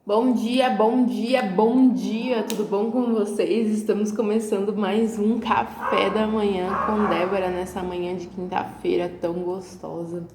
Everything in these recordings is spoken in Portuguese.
Bom dia, bom dia, bom dia, tudo bom com vocês? Estamos começando mais um café da manhã com Débora nessa manhã de quinta-feira tão gostosa.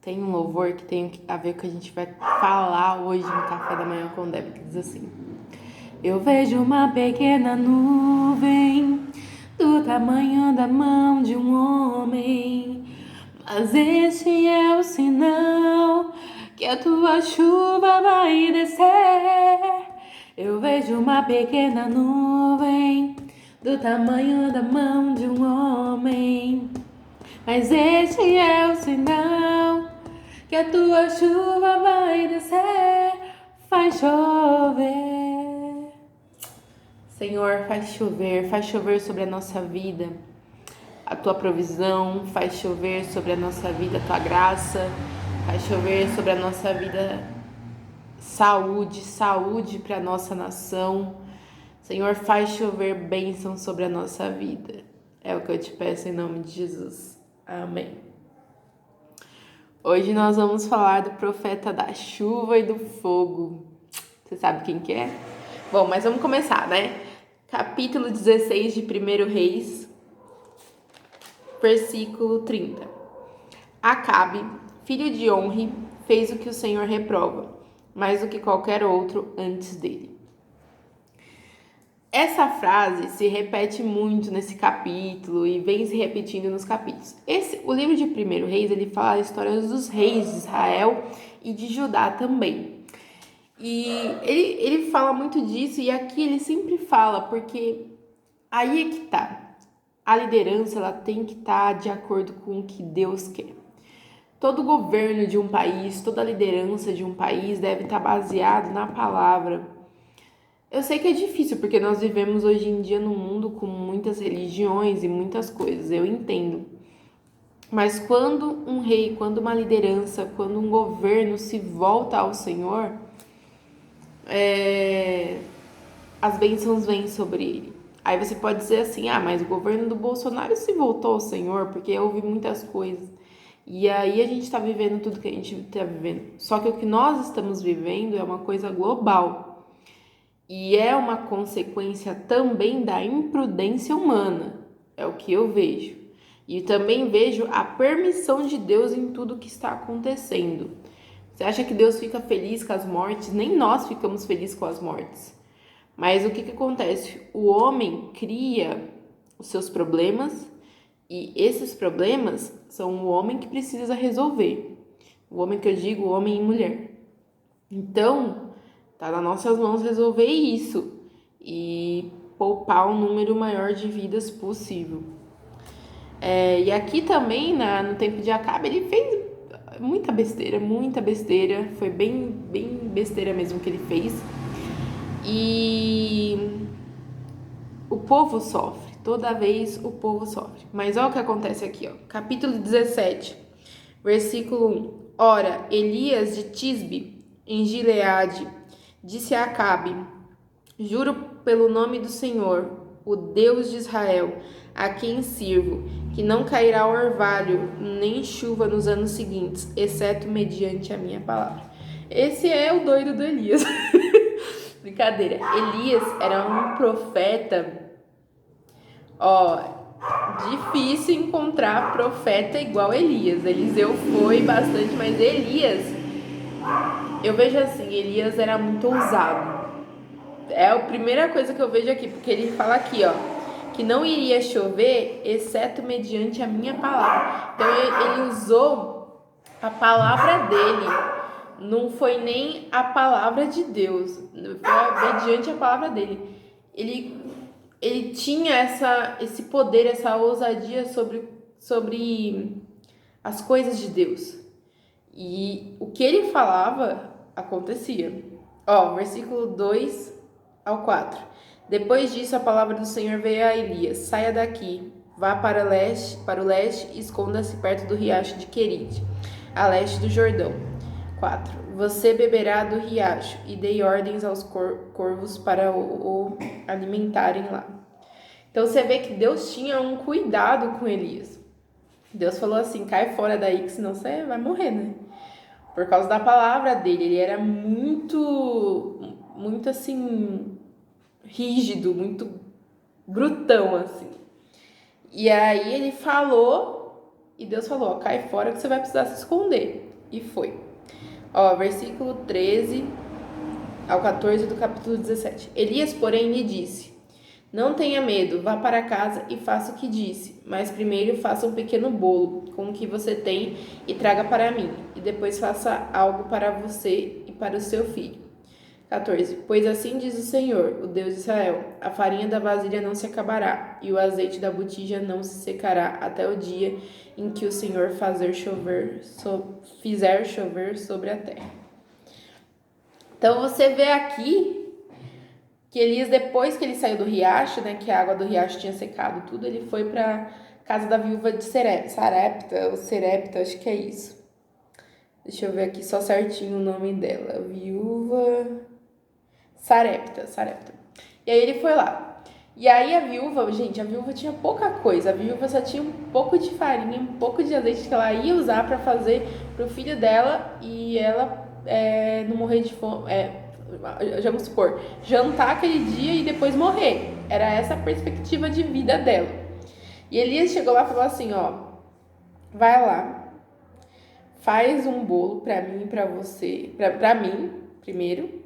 Tem um louvor que tem a ver com o que a gente vai falar hoje no café da manhã com Débora, que diz assim: Eu vejo uma pequena nuvem do tamanho da mão de um homem, mas este é o sinal que a tua chuva vai descer. Eu vejo uma pequena nuvem do tamanho da mão de um homem, mas este é o sinal que a tua chuva vai descer, faz chover. Senhor, faz chover sobre a nossa vida a tua provisão, faz chover sobre a nossa vida a tua graça, faz chover sobre a nossa vida saúde para a nossa nação. Senhor, faz chover bênção sobre a nossa vida. É o que eu te peço em nome de Jesus. Amém. Hoje nós vamos falar do profeta da chuva e do fogo. Você sabe quem que é? Bom, mas vamos começar, né? Capítulo 16 de 1 Reis, versículo 30. Acabe, filho de Onri, fez o que o Senhor reprova, mais do que qualquer outro antes dele. Essa frase se repete muito nesse capítulo e vem se repetindo nos capítulos. O livro de 1 Reis, ele fala a história dos reis de Israel e de Judá também. E ele fala muito disso, e aqui ele sempre fala, porque aí é que tá. A liderança, ela tem que estar de acordo com o que Deus quer. Todo governo de um país, toda liderança de um país deve estar baseado na palavra. Eu sei que é difícil, porque nós vivemos hoje em dia num mundo com muitas religiões e muitas coisas, eu entendo. Mas quando um rei, quando uma liderança, quando um governo se volta ao Senhor, as bênçãos vêm sobre ele. Aí você pode dizer assim, mas o governo do Bolsonaro se voltou ao Senhor, porque houve muitas coisas. E aí a gente está vivendo tudo que a gente está vivendo. Só que o que nós estamos vivendo é uma coisa global. E é uma consequência também da imprudência humana. É o que eu vejo. E também vejo a permissão de Deus em tudo que está acontecendo. Você acha que Deus fica feliz com as mortes? Nem nós ficamos felizes com as mortes. Mas o que acontece? O homem cria os seus problemas, e esses problemas são o homem que precisa resolver. O homem que eu digo, homem e mulher. Então, tá nas nossas mãos resolver isso e poupar um número maior de vidas possível. E aqui também, no tempo de Acabe, ele fez muita besteira. Foi bem besteira mesmo que ele fez. E o povo sofre, toda vez o povo sofre. Mas olha o que acontece aqui, ó. Capítulo 17, versículo 1. Ora, Elias de Tisbe, em Gileade, disse a Acabe: Juro pelo nome do Senhor, o Deus de Israel, a quem sirvo, que não cairá orvalho nem chuva nos anos seguintes, exceto mediante a minha palavra. Esse é o doido do Elias. Brincadeira. Elias era um profeta. Difícil encontrar profeta igual Elias. Eliseu foi bastante, mas Elias, eu vejo assim, Elias era muito ousado. É a primeira coisa que eu vejo aqui, porque ele fala aqui, que não iria chover, exceto mediante a minha palavra. Então ele usou a palavra dele. Não foi nem a palavra de Deus, foi mediante a palavra dele. Ele tinha esse poder, essa ousadia sobre as coisas de Deus. E o que ele falava, acontecia. Versículo 2 ao 4. Depois disso, a palavra do Senhor veio a Elias: Saia daqui, vá para o leste e esconda-se perto do riacho de Querite, a leste do Jordão. 4. Você beberá do riacho, e dei ordens aos corvos para o alimentarem lá. Então você vê que Deus tinha um cuidado com Elias. Deus falou assim: cai fora daí, que senão você vai morrer, né? por causa da palavra dele. Ele era muito assim, rígido, muito brutão, assim. E aí ele falou, e Deus falou, ó, cai fora que você vai precisar se esconder. E foi. Ó, versículo 13 ao 14 do capítulo 17. Elias, porém, lhe disse: não tenha medo, vá para casa e faça o que disse, mas primeiro faça um pequeno bolo com o que você tem e traga para mim, e depois faça algo para você e para o seu filho. 14. Pois assim diz o Senhor, o Deus de Israel: a farinha da vasilha não se acabará, e o azeite da botija não se secará até o dia em que o Senhor fizer chover sobre a terra. Então você vê aqui que Elias, depois que ele saiu do riacho, né, que a água do riacho tinha secado tudo, ele foi para casa da viúva de Sarepta, ou Serepta, acho que é isso. Deixa eu ver aqui só certinho o nome dela. Viúva Sarepta. E aí ele foi lá. E aí a viúva tinha pouca coisa. A viúva só tinha um pouco de farinha, um pouco de azeite que ela ia usar para fazer pro filho dela e ela não morrer de fome. Vamos supor, jantar aquele dia e depois morrer. Era essa a perspectiva de vida dela. E Elias chegou lá e falou assim, ó, vai lá, faz um bolo pra mim e pra você, pra mim primeiro,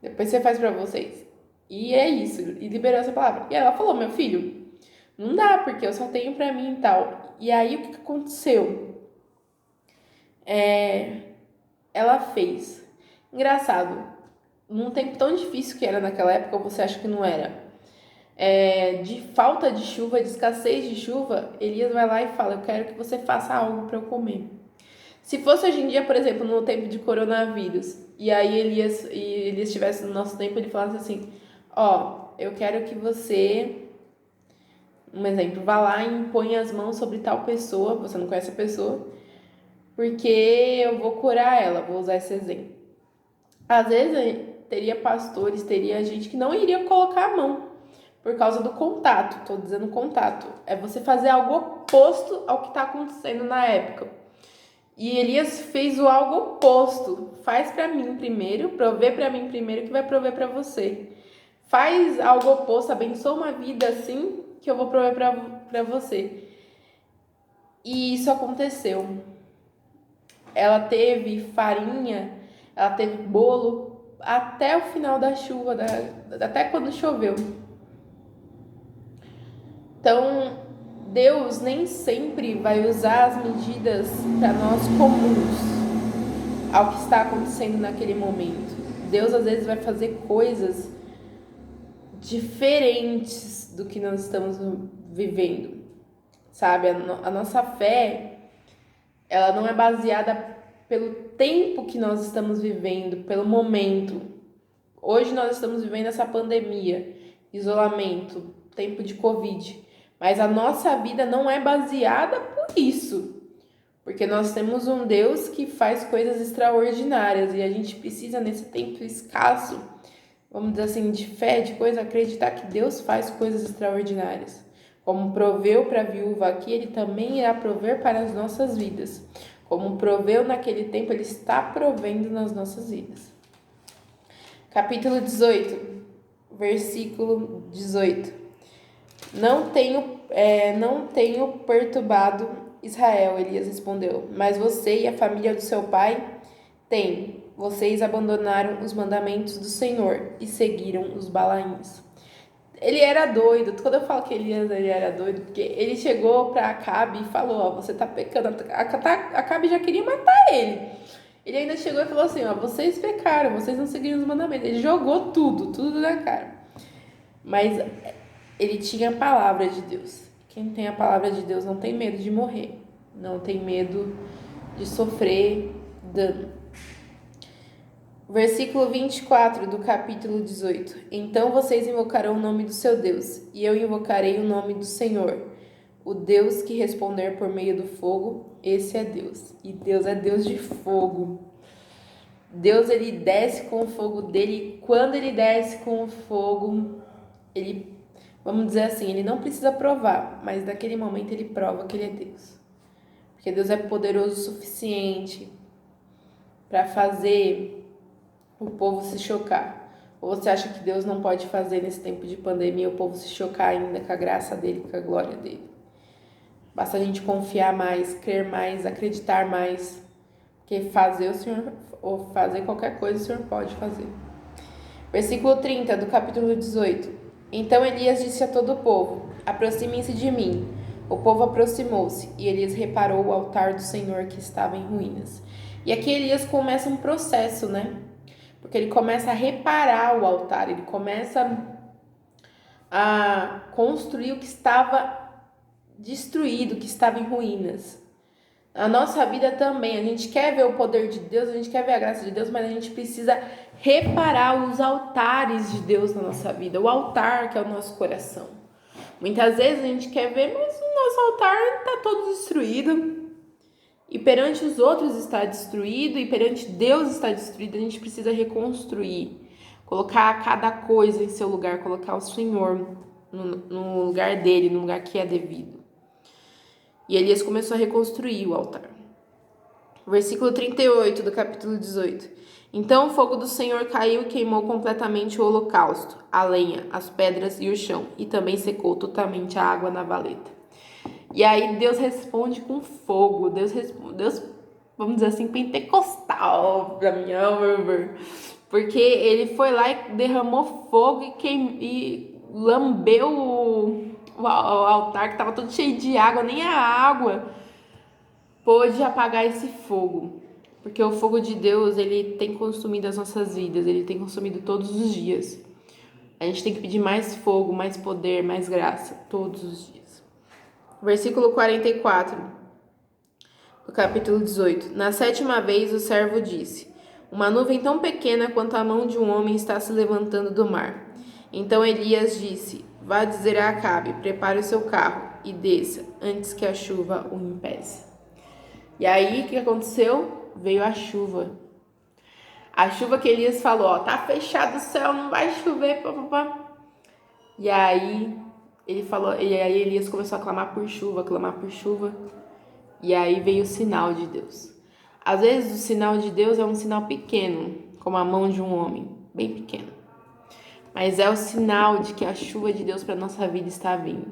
depois você faz pra vocês. E é isso, e liberou essa palavra. E ela falou, meu filho, não dá, porque eu só tenho pra mim e tal. E aí o que aconteceu? Ela fez. Engraçado, num tempo tão difícil que era naquela época, você acha que não era? De falta de chuva, de escassez de chuva, Elias vai lá e fala, eu quero que você faça algo para eu comer. Se fosse hoje em dia, por exemplo, no tempo de coronavírus, e aí Elias estivesse no nosso tempo, ele falasse assim, ó, eu quero que você, um exemplo, vá lá e impõe as mãos sobre tal pessoa, você não conhece a pessoa, porque eu vou curar ela, vou usar esse exemplo. Às vezes teria pastores, teria gente que não iria colocar a mão por causa do contato. Tô dizendo contato. É você fazer algo oposto ao que está acontecendo na época. E Elias fez o algo oposto. Faz para mim primeiro, provê para mim primeiro que vai prover para você. Faz algo oposto, abençoa uma vida assim que eu vou prover para você. E isso aconteceu. Ela teve farinha, ela teve bolo até o final da chuva, até quando choveu. Então, Deus nem sempre vai usar as medidas para nós comuns ao que está acontecendo naquele momento. Deus às vezes vai fazer coisas diferentes do que nós estamos vivendo, sabe? A nossa fé, ela não é baseada pelo tempo que nós estamos vivendo, pelo momento. Hoje nós estamos vivendo essa pandemia, isolamento, tempo de Covid. Mas a nossa vida não é baseada por isso. Porque nós temos um Deus que faz coisas extraordinárias e a gente precisa, nesse tempo escasso, vamos dizer assim, de fé, de coisa, acreditar que Deus faz coisas extraordinárias. Como proveu para a viúva aqui, Ele também irá prover para as nossas vidas. Como proveu naquele tempo, Ele está provendo nas nossas vidas. Capítulo 18, versículo 18. Não tenho perturbado Israel, Elias respondeu, mas você e a família do seu pai têm. Vocês abandonaram os mandamentos do Senhor e seguiram os Balaíns. Ele era doido. Quando eu falo que ele era doido, porque ele chegou para Acabe e falou, ó, você tá pecando. Acabe já queria matar ele. Ele ainda chegou e falou assim, ó, vocês pecaram, vocês não seguiram os mandamentos. Ele jogou tudo na cara. Mas ele tinha a palavra de Deus. Quem tem a palavra de Deus não tem medo de morrer, não tem medo de sofrer dano. Versículo 24 do capítulo 18. Então vocês invocarão o nome do seu Deus, e eu invocarei o nome do Senhor. O Deus que responder por meio do fogo, esse é Deus. E Deus é Deus de fogo. Deus, ele desce com o fogo dele, e quando ele desce com o fogo, ele, vamos dizer assim, ele não precisa provar, mas naquele momento ele prova que ele é Deus. Porque Deus é poderoso o suficiente para fazer o povo se chocar? Ou você acha que Deus não pode fazer nesse tempo de pandemia o povo se chocar ainda com a graça dele, com a glória dele? Basta a gente confiar mais, crer mais, acreditar mais, porque fazer o Senhor, ou fazer qualquer coisa o Senhor pode fazer. Versículo 30 do capítulo 18. Então Elias disse a todo o povo: aproximem-se de mim. O povo aproximou-se, e Elias reparou o altar do Senhor que estava em ruínas. E aqui Elias começa um processo, né? Porque ele começa a reparar o altar, ele começa a construir o que estava destruído, que estava em ruínas. A nossa vida também, a gente quer ver o poder de Deus, a gente quer ver a graça de Deus, mas a gente precisa reparar os altares de Deus na nossa vida, o altar que é o nosso coração. Muitas vezes a gente quer ver, mas o nosso altar está todo destruído. E perante os outros está destruído, e perante Deus está destruído. A gente precisa reconstruir, colocar cada coisa em seu lugar, colocar o Senhor no lugar dele, no lugar que é devido. E Elias começou a reconstruir o altar. Versículo 38 do capítulo 18. Então o fogo do Senhor caiu e queimou completamente o holocausto, a lenha, as pedras e o chão, e também secou totalmente a água na valeta. E aí Deus responde com fogo. Deus, vamos dizer assim, pentecostal pra mim, porque ele foi lá e derramou fogo e lambeu o altar que estava todo cheio de água, nem a água pôde apagar esse fogo. Porque o fogo de Deus, ele tem consumido as nossas vidas, ele tem consumido todos os dias. A gente tem que pedir mais fogo, mais poder, mais graça, todos os dias. Versículo 44, do capítulo 18. Na 7ª vez o servo disse: uma nuvem tão pequena quanto a mão de um homem está se levantando do mar. Então Elias disse: vá dizer a Acabe, prepare o seu carro e desça, antes que a chuva o impeça. E aí, o que aconteceu? Veio a chuva. A chuva que Elias falou, ó, tá fechado o céu, não vai chover, papapá. E aí, Elias começou a clamar por chuva, e aí veio o sinal de Deus. Às vezes o sinal de Deus é um sinal pequeno, como a mão de um homem, bem pequeno. Mas é o sinal de que a chuva de Deus para nossa vida está vindo.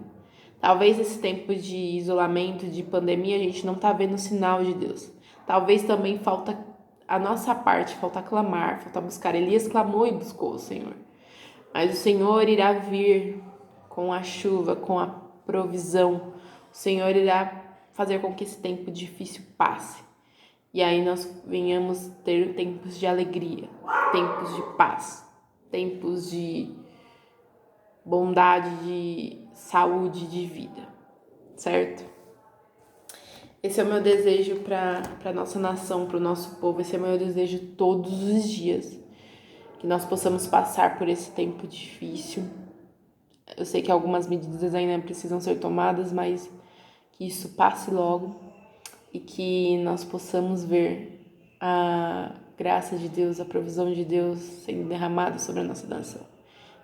Talvez nesse tempo de isolamento, de pandemia, a gente não está vendo o sinal de Deus. Talvez também falta a nossa parte, falta clamar, falta buscar. Elias clamou e buscou o Senhor. Mas o Senhor irá vir com a chuva, com a provisão. O Senhor irá fazer com que esse tempo difícil passe. E aí nós venhamos ter tempos de alegria, tempos de paz, tempos de bondade, de saúde, de vida, certo? Esse é o meu desejo para a nossa nação, para o nosso povo. Esse é o meu desejo todos os dias. Que nós possamos passar por esse tempo difícil. Eu sei que algumas medidas ainda precisam ser tomadas, mas que isso passe logo e que nós possamos ver a graça de Deus, a provisão de Deus sendo derramada sobre a nossa nação.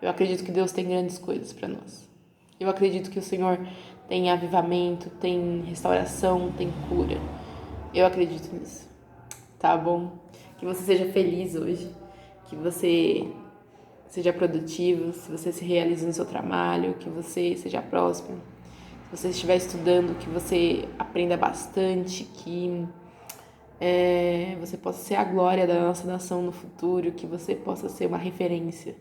Eu acredito que Deus tem grandes coisas para nós. Eu acredito que o Senhor tem avivamento, tem restauração, tem cura. Eu acredito nisso, tá bom? Que você seja feliz hoje, que você seja produtivo, se você se realize no seu trabalho, que você seja próspero. Se você estiver estudando, que você aprenda bastante, que você possa ser a glória da nossa nação no futuro, que você possa ser uma referência.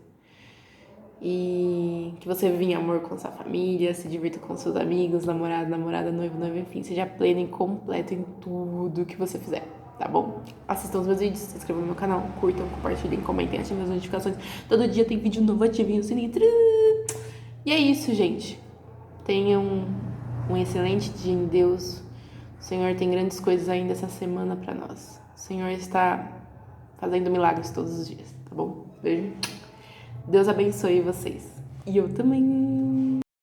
E que você viva em amor com sua família, se divirta com seus amigos, namorada, noivo, enfim, seja pleno e completo em tudo que você fizer, tá bom? Assistam os meus vídeos, se inscrevam no meu canal, curtam, compartilhem, comentem, ativem as notificações. Todo dia tem vídeo novo, ativem o sininho. E é isso, gente. Tenham um excelente dia em Deus. O Senhor tem grandes coisas ainda essa semana pra nós. O Senhor está fazendo milagres todos os dias, tá bom? Beijo. Deus abençoe vocês. E eu também.